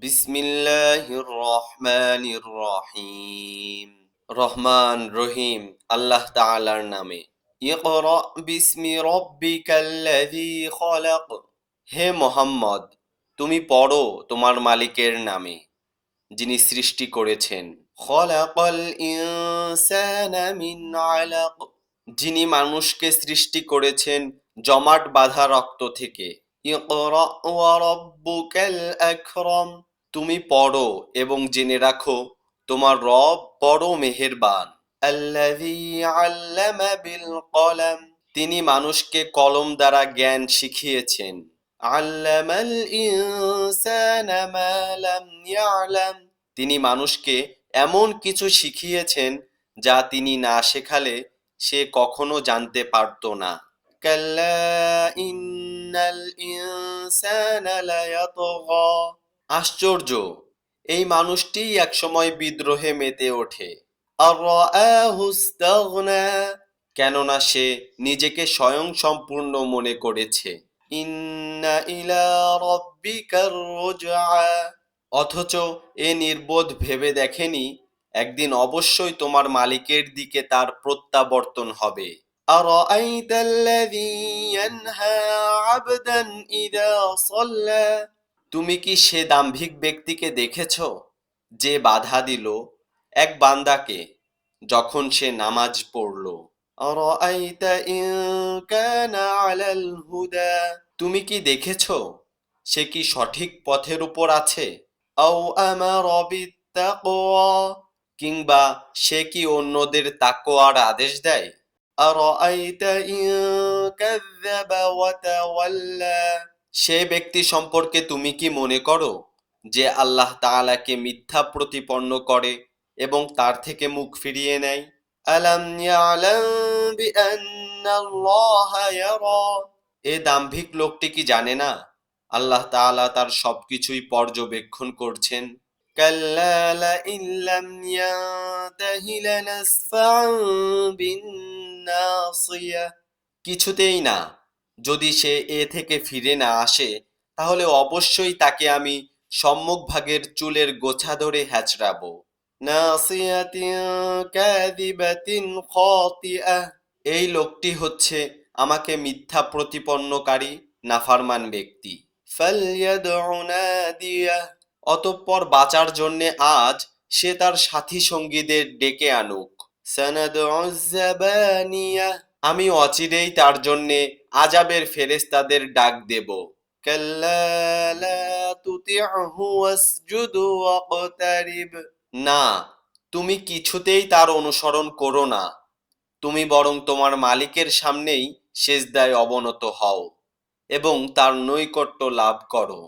বিসমিল্লাহির রহমানির রহিম। রহমান রহিম আল্লাহ তাআলার নামে। ইকরা বিসমি রাব্বিকাল্লাযী খলাক। হে মোহাম্মদ, তুমি পড়ো তোমার মালিকের নামে, যিনি সৃষ্টি করেছেন। খলাকাল ইনসানা মিন আলাক। যিনি মানুষকে সৃষ্টি করেছেন জমাট বাঁধা রক্ত থেকে। ইকরা ওয়া রাব্বুকাল আকরাম। তুমি পড়ো এবং জেনে রাখো তোমার রব বড় মেহেরবান। আল্লাযী আল্লামা বিল কলম। তিনি মানুষকে কলম দ্বারা জ্ঞান শিখিয়েছেন। আল্লামাল ইনসানা মা লাম ইয়ালাম। তিনি মানুষকে এমন কিছু শিখিয়েছেন যা তিনি না শেখালে সে কখনো জানতে পারত না। কাল্লা ইন্নাল ইনসানা লায়াতগা। আশ্চর্য, এই মানুষটিই একসময় বিদ্রোহে মেতে ওঠে। আর রাআহু ইস্তাগনা। কেননা সে নিজেকে স্বয়ং সম্পূর্ণ মনে করেছে। ইন্না ইলা রাব্বিকার রুজআ। অথচ এ নির্বোধ ভেবে দেখেনি একদিন অবশ্যই তোমার মালিকের দিকে তার প্রত্যাবর্তন হবে। আরাআইতাল্লাযী ইয়ানহা আবদান ইযা সাল্লা। তুমি কি সে দাম্ভিক ব্যক্তিকে দেখেছ যে বাধা দিল এক বান্দাকে যখন সে নামাজ পড়ল? আরাআইতা ইন কানা আলাল হুদা। তুমি কি দেখেছ সে কি সঠিক পথের উপর আছে? আও আমারা বিত্তাকওয়া। কিংবা সে কি অন্যদের তাকওয়ার আদেশ দেয়? আরাআইতা ইন কাযযাবা ওয়া তাওয়াল্লা। সে ব্যক্তি সম্পর্কে তুমি কি মনে করো যে আল্লাহ তাআলাকে মিথ্যা প্রতিপন্ন করে এবং তার থেকে মুখ ফিরিয়ে নেয়? আলাম ইয়ালাম বিআন্নাল্লাহা ইয়ারা। এ দাম্ভিক লোকটি কি জানে না আল্লাহ তাআলা তার সবকিছুই পর্যবেক্ষণ করছেন? কাল্লা লাইন লাম ইয়ানতাহি লানাসফা'আন বিন্নাসিয়া। কিছুতেই না, যদি সে এ থেকে ফিরে না আসে তাহলে অবশ্যই তাকে আমি সম্মুখভাগের চুলের গোছা ধরে হ্যাচড়াবো। নাসিয়াতিন কাযিবাতিন খাতিআহ। এই লোকটি হচ্ছে আমাকে মিথ্যা প্রতিপন্নকারী নাফরমান ব্যক্তি। ফালইয়াদউ নাদিয়াহ। অতঃপর বাঁচার জন্যে আজ সে তার সাথী সঙ্গীদের ডেকে আনুক। সানাদউয যাবানিয়াহ। আমি অচিরেই তার জন্যে আযাবের ফেরেশতাদের ডাক দেব। কাল্লা লা তুতি'হু ওয়াসজুদ ওয়াকতারিব। না, তুমি কিছুতেই তার অনুসরণ করো না, তুমি বরং তোমার মালিকের সামনেই সেজদায় অবনত হও এবং তার নৈকট্য লাভ করো।